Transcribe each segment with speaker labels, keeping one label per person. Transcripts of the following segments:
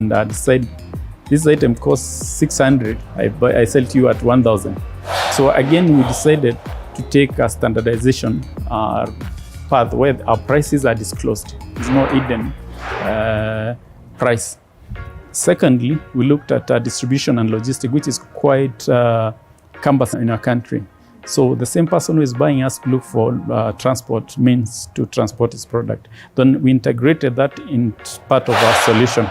Speaker 1: and I decide this item costs 600, I sell to you at 1,000. So again, we decided to take a standardization path where our prices are disclosed. There's no hidden price. Secondly, we looked at distribution and logistics, which is quite cumbersome in our country. So the same person who is buying us to look for transport means to transport his product. Then we integrated that in part of our solution.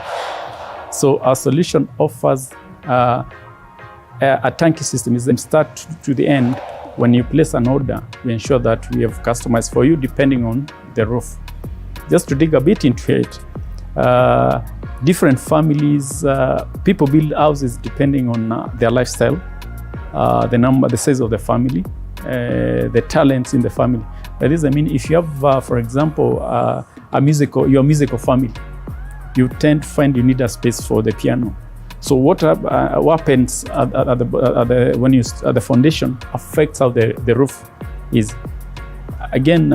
Speaker 1: So our solution offers a turnkey system. Is from start to the end. When you place an order, we ensure that we have customized for you depending on the roof. Just to dig a bit into it, different families, people build houses depending on their lifestyle, the size of the family, the talents in the family. By this I mean, if you have, for example, you're a musical family, you tend to find you need a space for the piano. So what happens at the foundation affects how the roof is. Again,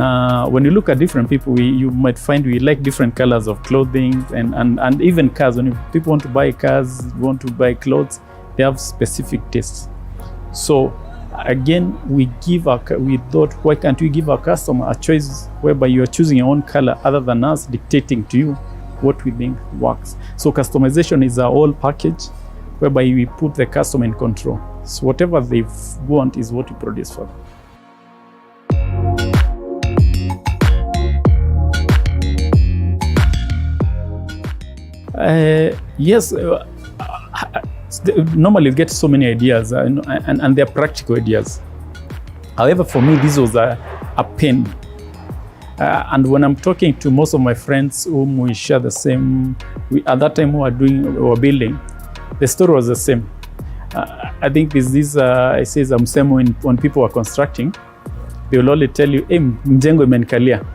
Speaker 1: when you look at different people, you might find we like different colors of clothing and even cars. When people want to buy cars, want to buy clothes, they have specific tastes. So again, we thought, why can't we give our customer a choice whereby you are choosing your own color other than us dictating to you what we think works. So customization is a whole package whereby we put the customer in control. So whatever they want is what we produce for them. Yes, normally you get so many ideas and they're practical ideas. However, for me, this was a pain. And when I'm talking to most of my friends whom we share the same, at that time we were building, the story was the same. I think I say the same when people are constructing, they will only tell you, hey, mjengo imenikalia.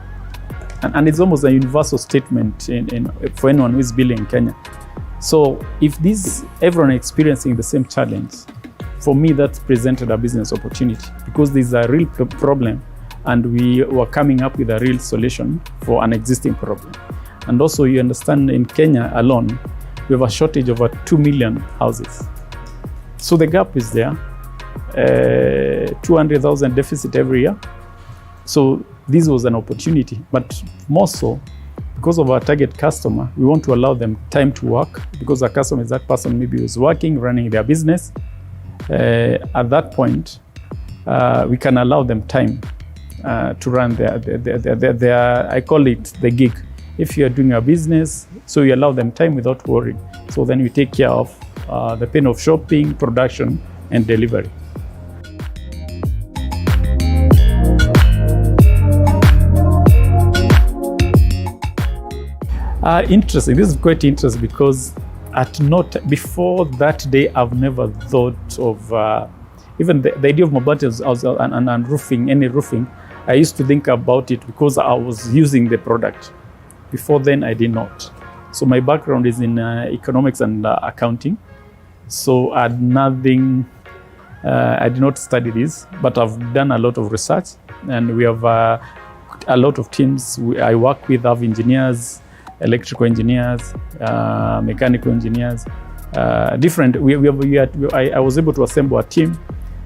Speaker 1: And it's almost a universal statement for anyone who is building in Kenya. So if everyone is experiencing the same challenge, for me that presented a business opportunity because there's a real problem and we were coming up with a real solution for an existing problem. And also you understand in Kenya alone, we have a shortage of 2 million houses. So the gap is there, 200,000 deficit every year. So this was an opportunity, but more so because of our target customer, we want to allow them time to work because our customer is that person maybe who's working, running their business. At that point, we can allow them time to run their, I call it the gig. If you are doing a business, so you allow them time without worrying. So then we take care of the pain of shopping, production, and delivery. Interesting. This is quite interesting because before that day, I've never thought of even the idea of Mabati and roofing, any roofing. I used to think about it because I was using the product. Before then, I did not. So my background is in economics and accounting. So I had nothing, I did not study this, but I've done a lot of research and we have a lot of teams I work with, have engineers, electrical engineers, mechanical engineers, different. I was able to assemble a team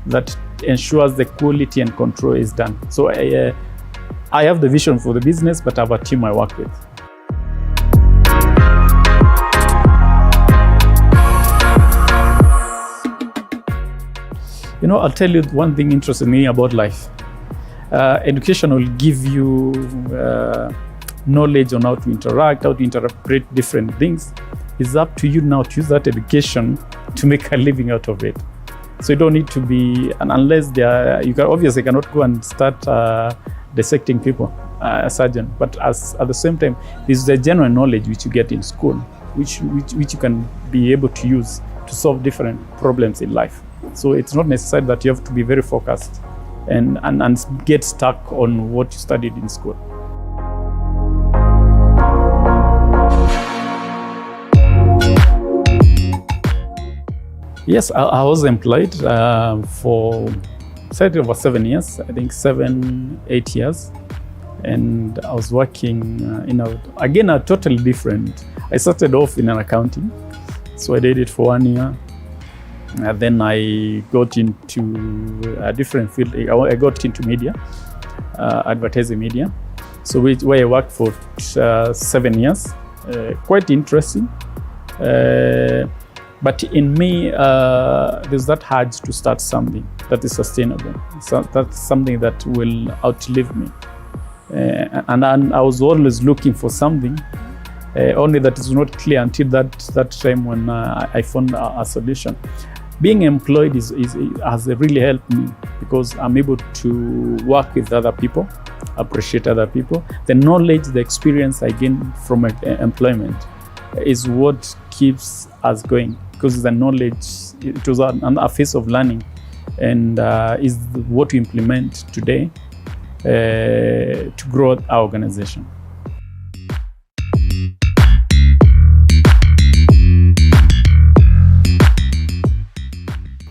Speaker 1: that ensures the quality and control is done. So I have the vision for the business, but I have a team I work with. You know, I'll tell you one thing interesting me about life. Education will give you knowledge on how to interact, how to interpret different things. It's up to you now to use that education to make a living out of it. So you don't need to be, and unless you obviously cannot go and start dissecting people, a surgeon. But at the same time, this is the general knowledge which you get in school, which you can be able to use to solve different problems in life. So it's not necessary that you have to be very focused and get stuck on what you studied in school. Yes, I was employed for slightly over 7 years, I think 7-8 years. And I was working again, a totally different. I started off in an accounting, So I did it for 1 year. And then I got into a different field. I got into media, advertising media. So where I worked for 7 years. Quite interesting. But in me, there's that urge to start something that is sustainable. So that's something that will outlive me. And I was always looking for something, only that is not clear until that time when I found a solution. Being employed has really helped me because I'm able to work with other people, appreciate other people. The knowledge, the experience I gain from employment is what keeps us going, because the knowledge, it was a phase of learning, and is what we implement today to grow our organization.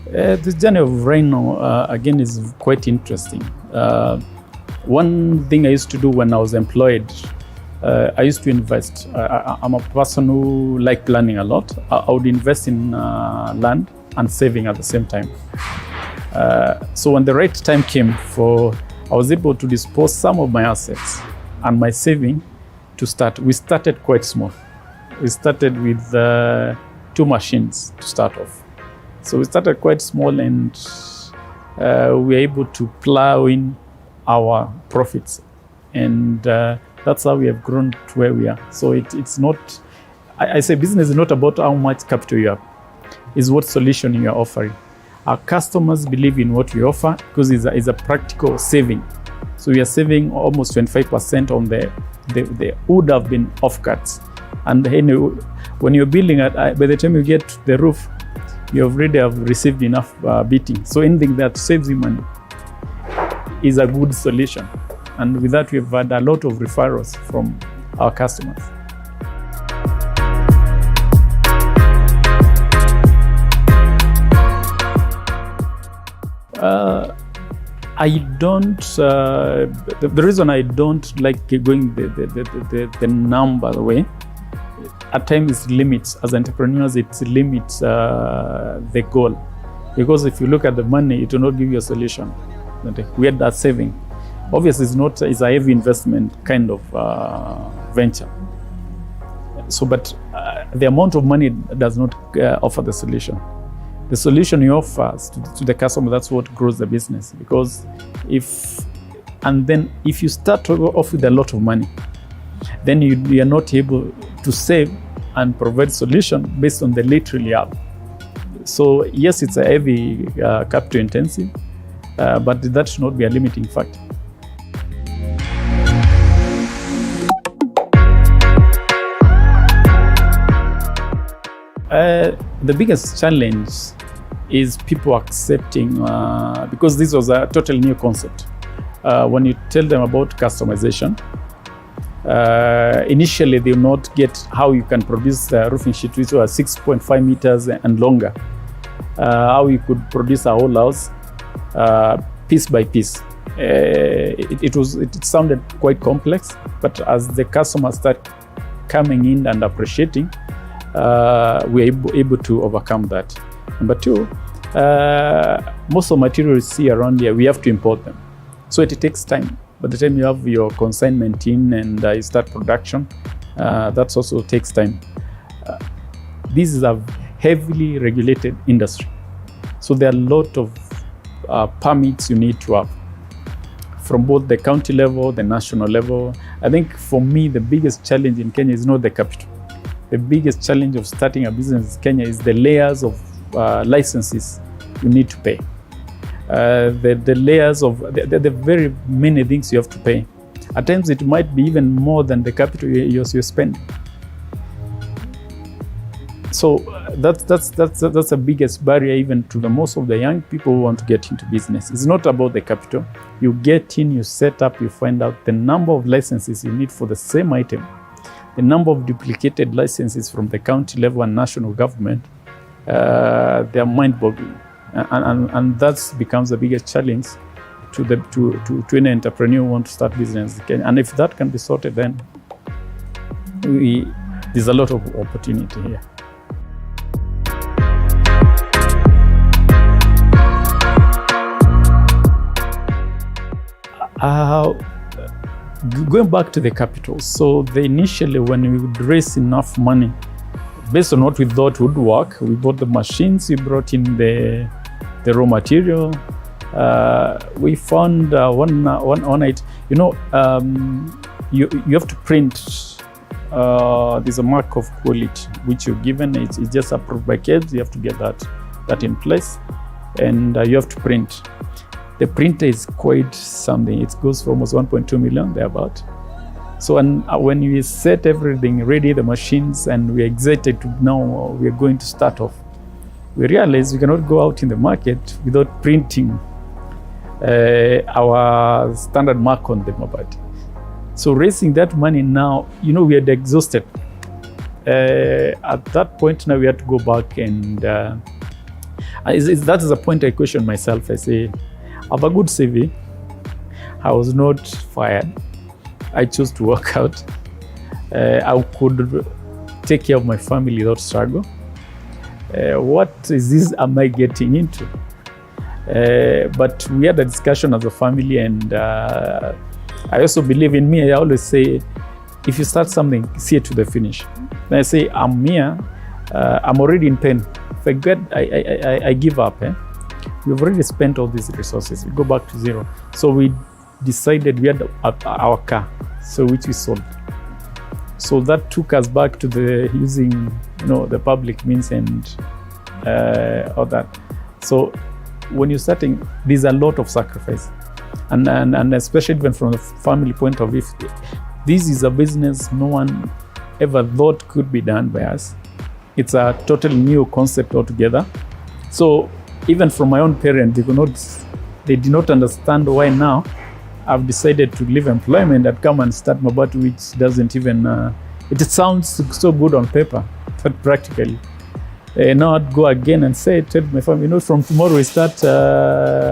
Speaker 1: The journey of Rhino, again, is quite interesting. One thing I used to do when I was employed, I used to invest. I'm a person who likes planning a lot. I would invest in land and saving at the same time. So when the right time came I was able to dispose some of my assets and my saving to start. We started quite small. We started with 2 machines to start off. So we started quite small, and we were able to plow in our profits. And that's how we have grown to where we are. So it's not, I say business is not about how much capital you have, it's what solution you are offering. Our customers believe in what we offer because it's a practical saving. So we are saving almost 25% on the would have been off-cuts. And when you're building it, by the time you get to the roof, you already have received enough beating. So anything that saves you money is a good solution. And with that, we've had a lot of referrals from our customers. I don't. The reason I don't like going the number way, at times it limits. As entrepreneurs, it limits the goal, because if you look at the money, it will not give you a solution. We had that saving. Obviously, it's a heavy investment kind of venture. So, but the amount of money does not offer the solution. The solution you offer to the customer, that's what grows the business. Because if you start off with a lot of money, then you are not able to save and provide solution based on the little you have. So yes, it's a heavy capital intensive, but that should not be a limiting factor. The biggest challenge is people accepting, because this was a totally new concept. When you tell them about customization, initially they will not get how you can produce a roofing sheet which was 6.5 meters and longer. How you could produce a whole house piece by piece. It sounded quite complex, but as the customers start coming in and appreciating, we're able to overcome that. Number 2, most of the materials you see around here, we have to import them. So it takes time. By the time you have your consignment in and you start production, that also takes time. This is a heavily regulated industry. So there are a lot of permits you need to have from both the county level, the national level. I think for me, the biggest challenge in Kenya is not the capital. The biggest challenge of starting a business in Kenya is the layers of licenses you need to pay. The layers of the very many things you have to pay. At times it might be even more than the capital you're spending. So that's the biggest barrier even to the most of the young people who want to get into business. It's not about the capital. You get in, you set up, you find out the number of licenses you need for the same item. The number of duplicated licenses from the county level and national government, they are mind-boggling. And that becomes the biggest challenge to any entrepreneur who wants to start business. And if that can be sorted, then there's a lot of opportunity here. Uh, Going back to the capital, so initially when we would raise enough money, based on what we thought would work, we bought the machines, we brought in the raw material. We found one night, you have to print. There's a mark of quality which you're given. It's just approved by KEBS. You have to get that in place, and you have to print. The printer is quite something. It goes for almost 1.2 million, thereabout. So when we set everything ready, the machines, and we're excited to now we're going to start off, we realized we cannot go out in the market without printing our standard mark on the Mabati. So raising that money now, we had exhausted. At that point now we had to go back, and that is a point I question myself. I say, I have a good CV. I was not fired. I chose to work out. I could take care of my family without struggle. What is this am I getting into? But we had a discussion as a family, and I also believe in me. I always say, if you start something, see it to the finish. When I say I'm here, I'm already in pain. If I get, I give up. We've already spent all these resources. We go back to zero. So we decided we had our car, so which we sold. So that took us back to using the public means and all that. So when you're starting, there's a lot of sacrifice, and especially even from the family point of view, this is a business no one ever thought could be done by us. It's a totally new concept altogether. So even from my own parents, they did not understand why now I've decided to leave employment and come and start Mabati, which doesn't even, it sounds so good on paper, but practically. Now I'd go again and tell my family, from tomorrow we start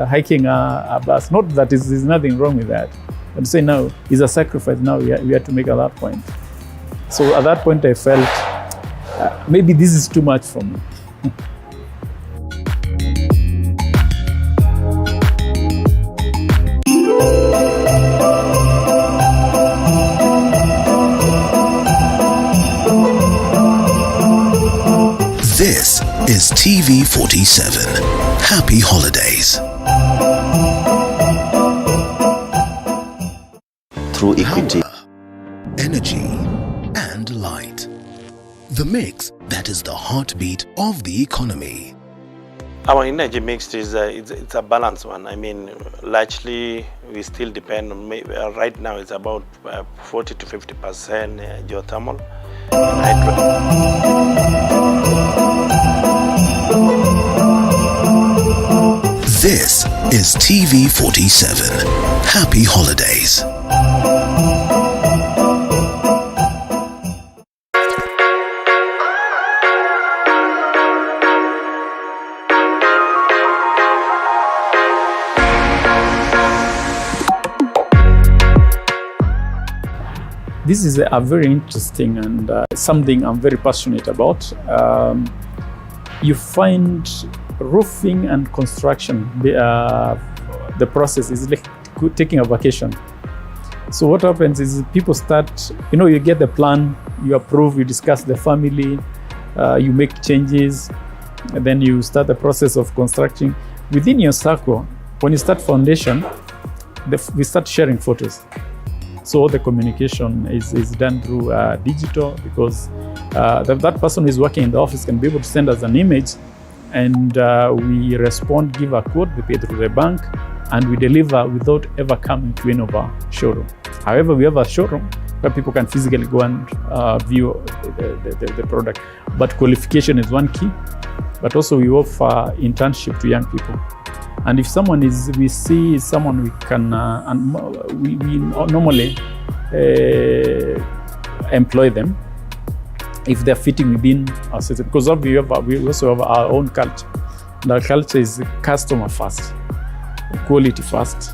Speaker 1: hiking a bus. Not that there's nothing wrong with that. I'd say now it's a sacrifice now we have to make at that point. So at that point I felt maybe this is too much for me.
Speaker 2: This is TV47. Happy holidays.
Speaker 3: Through equity,
Speaker 2: Power, energy, and light. The mix that is the heartbeat of the economy.
Speaker 3: our energy mix is it's a balanced one. I mean, largely we still depend on, right now it's about 40 to 50% geothermal.
Speaker 2: This is TV47. Happy holidays.
Speaker 1: This is a very interesting and something I'm very passionate about. You find roofing and construction, the process is like taking a vacation. So what happens is people start, you get the plan, you approve, you discuss the family, you make changes, and then you start the process of constructing. Within your circle, when you start foundation, we start sharing photos. So all the communication is done through digital, because that person who is working in the office can be able to send us an image, and we respond, give a code, we pay through the bank, and we deliver without ever coming to any of our showroom. However, we have a showroom where people can physically go and view the product. But qualification is one key, but also we offer internship to young people. And if we see someone we can, we normally employ them if they're fitting within our system. Because we also have our own culture. And our culture is customer first, quality first,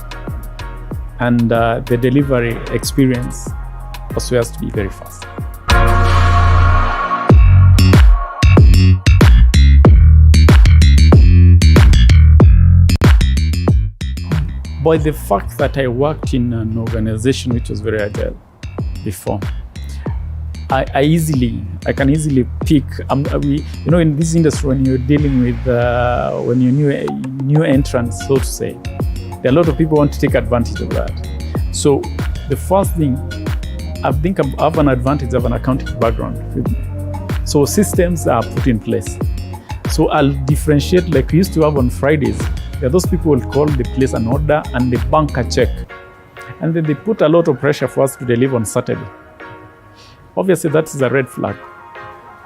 Speaker 1: and the delivery experience also has to be very fast. by the fact that I worked in an organization which was very agile before, I can easily pick. In this industry, when you're dealing with when you're new entrants, so to say, there are a lot of people want to take advantage of that. So the first thing, I think I have an advantage of an accounting background. So systems are put in place. So I'll differentiate, like we used to have on Fridays. There are those people who will call, they place an order and they bank a check. And then they put a lot of pressure for us to deliver on Saturday. Obviously, that is a red flag.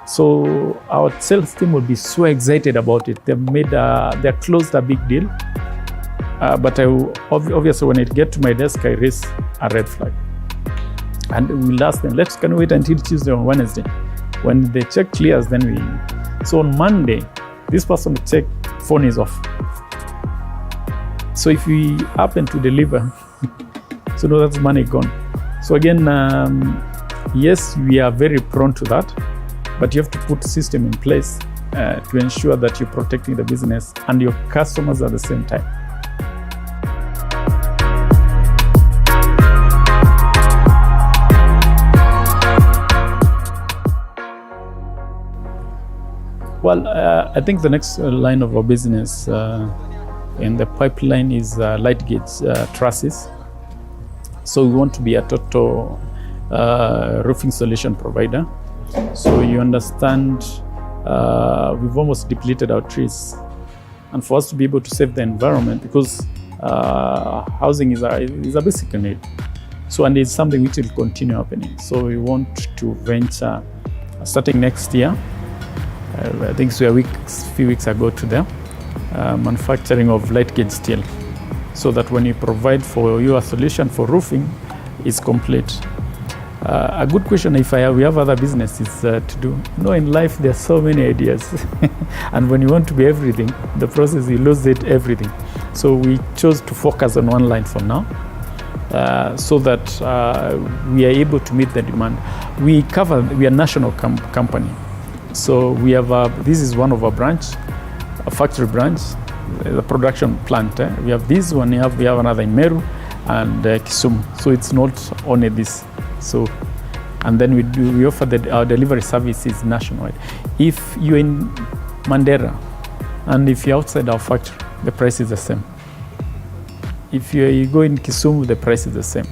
Speaker 1: So our sales team will be so excited about it. They closed a big deal. But obviously, when it gets to my desk, I raise a red flag. And we'll ask them, can we wait until Tuesday or Wednesday? When the check clears, then we... So on Monday, this person's check phone is off. So if we happen to deliver, so no, that's money gone. So again, yes, we are very prone to that, but you have to put system in place to ensure that you're protecting the business and your customers at the same time. Well, I think the next line of our business in the pipeline is light gauge trusses. So we want to be a total roofing solution provider. So you understand, we've almost depleted our trees, and for us to be able to save the environment, because housing is a basic need. So, and it's something which will continue happening. So we want to venture, starting next year. I think so a few weeks ago to there, manufacturing of light gauge steel, so that when you provide for you a solution for roofing, it's complete. A good question, if we have other businesses to do. In life there are so many ideas, and when you want to be everything, the process you lose everything. So we chose to focus on one line for now, so that we are able to meet the demand. We are a national company, so we have this is one of our branch, a factory branch, the production plant. We have this one. We have another in Meru and Kisumu. So it's not only this. So, and then we offer our delivery services nationwide. If you're in Mandera and if you're outside our factory, the price is the same. If you go in Kisumu, the price is the same.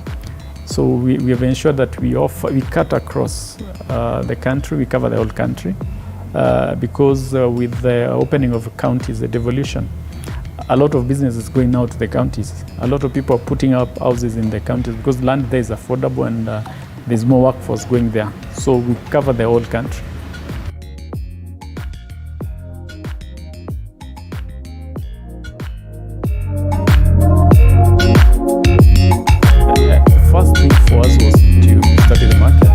Speaker 1: So we have ensured that we cut across the country, we cover the whole country, because with the opening of counties, the devolution, a lot of business is going out to the counties. A lot of people are putting up houses in the counties because land there is affordable and there's more workforce going there. So we cover the whole country. The first thing for us was to study the market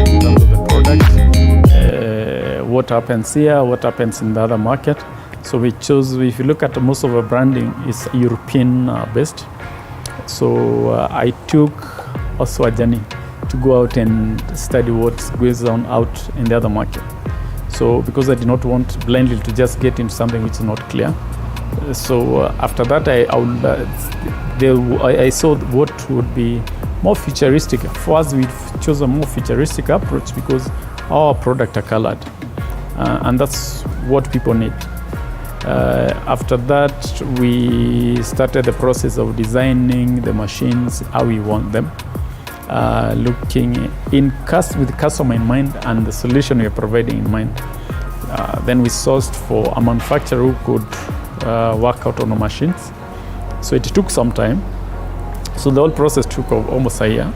Speaker 1: in terms of the product, what happens here, what happens in the other market. So we chose, if you look at most of our branding, is European based. So I took also a journey to go out and study what goes on out in the other market. So because I did not want blindly to just get into something which is not clear. So after that, I saw what would be more futuristic. For us, we chose a more futuristic approach because our products are colored, and that's what people need. After that, we started the process of designing the machines how we want them, looking with the customer in mind and the solution we are providing in mind. Then we sourced for a manufacturer who could work out on the machines. So it took some time. So the whole process took almost a year.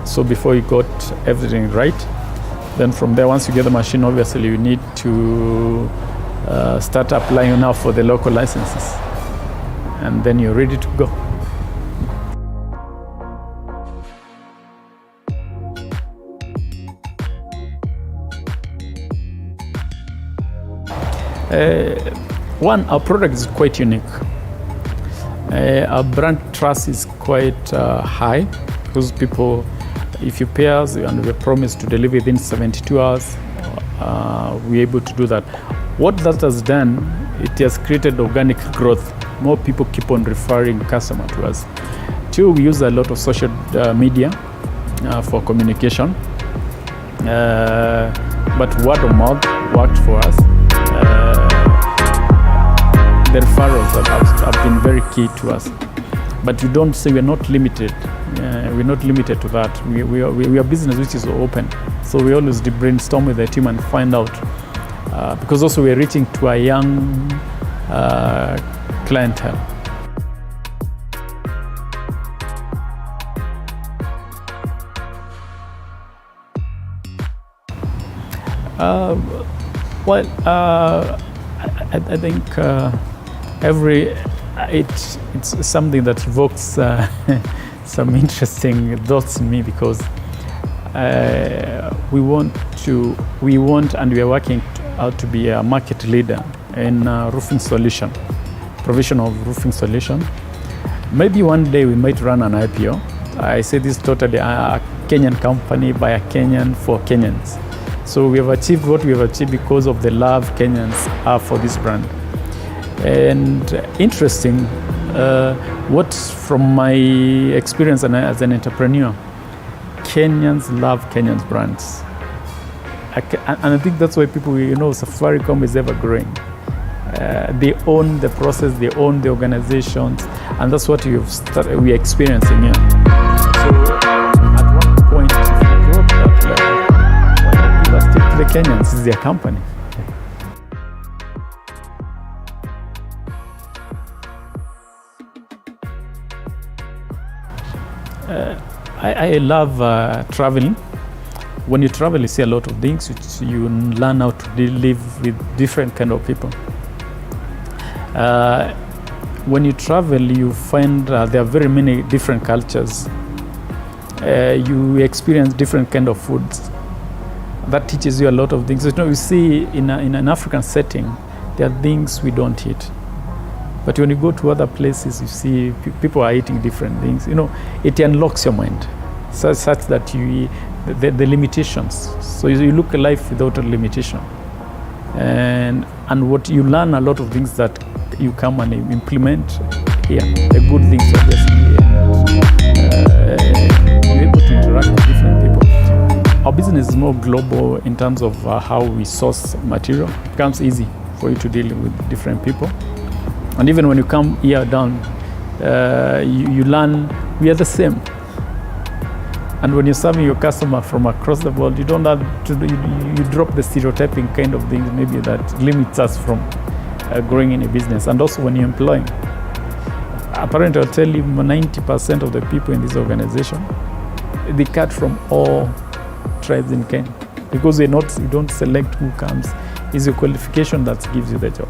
Speaker 1: So before you got everything right, then from there, once you get the machine, obviously you need to start applying now for the local licenses, and then you're ready to go. Our product is quite unique. Our brand trust is quite high because people, if you pay us and we promise to deliver within 72 hours, we're able to do that. What that has done, it has created organic growth more people keep on referring customer to us. 2, we use a lot of social media for communication, but word of mouth worked for us. The referrals have been very key to us, but we don't say we're not limited. We're not limited to that. We are a business which is open, so we always brainstorm with the team and find out, because also we're reaching to a young clientele. I think it's something that evokes some interesting thoughts in me, because we want and we are working out to be a market leader in roofing solution, provision of roofing solution. Maybe one day we might run an IPO. I say this totally a Kenyan company by a Kenyan for Kenyans. So we have achieved what we have achieved because of the love Kenyans have for this brand. And interesting, what from my experience as an entrepreneur, Kenyans love Kenyans brands. And I think that's why people, Safaricom is ever growing. They own the process, they own the organizations, and that's what we're experiencing here. So at one point, if we grow to that level, why not people stick to the Kenyans? It's their company. I love traveling. When you travel, you see a lot of things. You learn how to live with different kind of people. When you travel, you find there are very many different cultures. You experience different kind of foods. That teaches you a lot of things. You see in an African setting, there are things we don't eat. But when you go to other places, you see people are eating different things. It unlocks your mind, such that the limitations. So you look at life without a limitation, and what you learn a lot of things that you come and implement here. The good things, obviously, you're able to interact with different people. Our business is more global in terms of how we source material. It becomes easy for you to deal with different people. And even when you come here down, you learn we are the same. And when you're serving your customer from across the world, you don't have to, you drop the stereotyping kind of things maybe that limits us from growing in a business. And also when you're employing, apparently I'll tell you 90% of the people in this organization, they cut from all tribes in Kenya, because you don't select who comes. It's your qualification that gives you the job.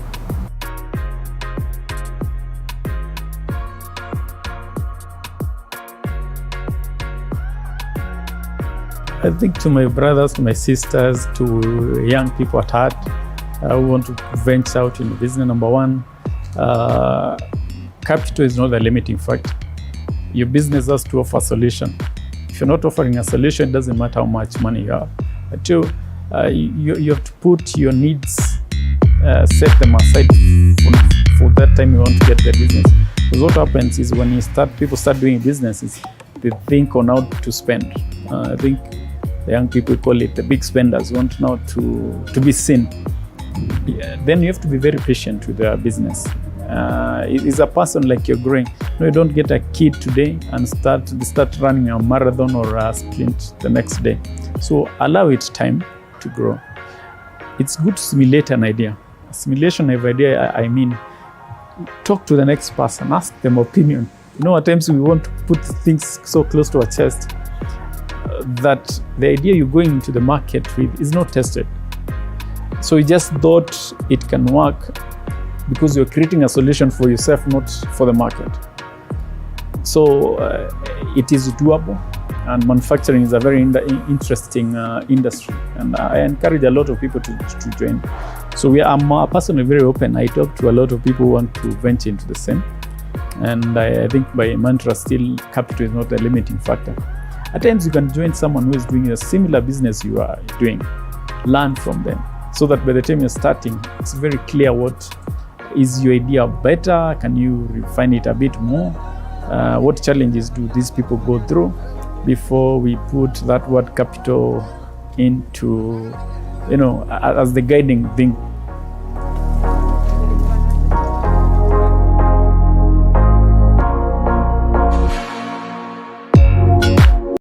Speaker 1: I think to my brothers, to my sisters, to young people at heart who want to venture out in business, number one, capital is not the limiting factor. Your business has to offer a solution. If you're not offering a solution, it doesn't matter how much money you have. But two, you have to put your needs, set them aside for that time you want to get the business. Because what happens is when people start doing businesses, they think on how to spend. I think the young people call it the big spenders, want now to be seen. Then you have to be very patient with their business. It's a person like you're growing. You don't get a kid today and start running a marathon or a sprint the next day. So allow it time to grow. It's good to simulate an idea. Simulation of idea, I mean, talk to the next person, ask them opinion. At times we want to put things so close to our chest that the idea you're going into the market with is not tested. So you just thought it can work because you're creating a solution for yourself, not for the market. So it is doable, and manufacturing is a very interesting industry, and I encourage a lot of people to join. So I'm personally very open. I talk to a lot of people who want to venture into the same, and I think my mantra still, capital is not a limiting factor. At times you can join someone who is doing a similar business you are doing, learn from them, so that by the time you're starting, it's very clear what Is your idea better? Can you refine it a bit more? What challenges do these people go through before we put that word capital into, as the guiding thing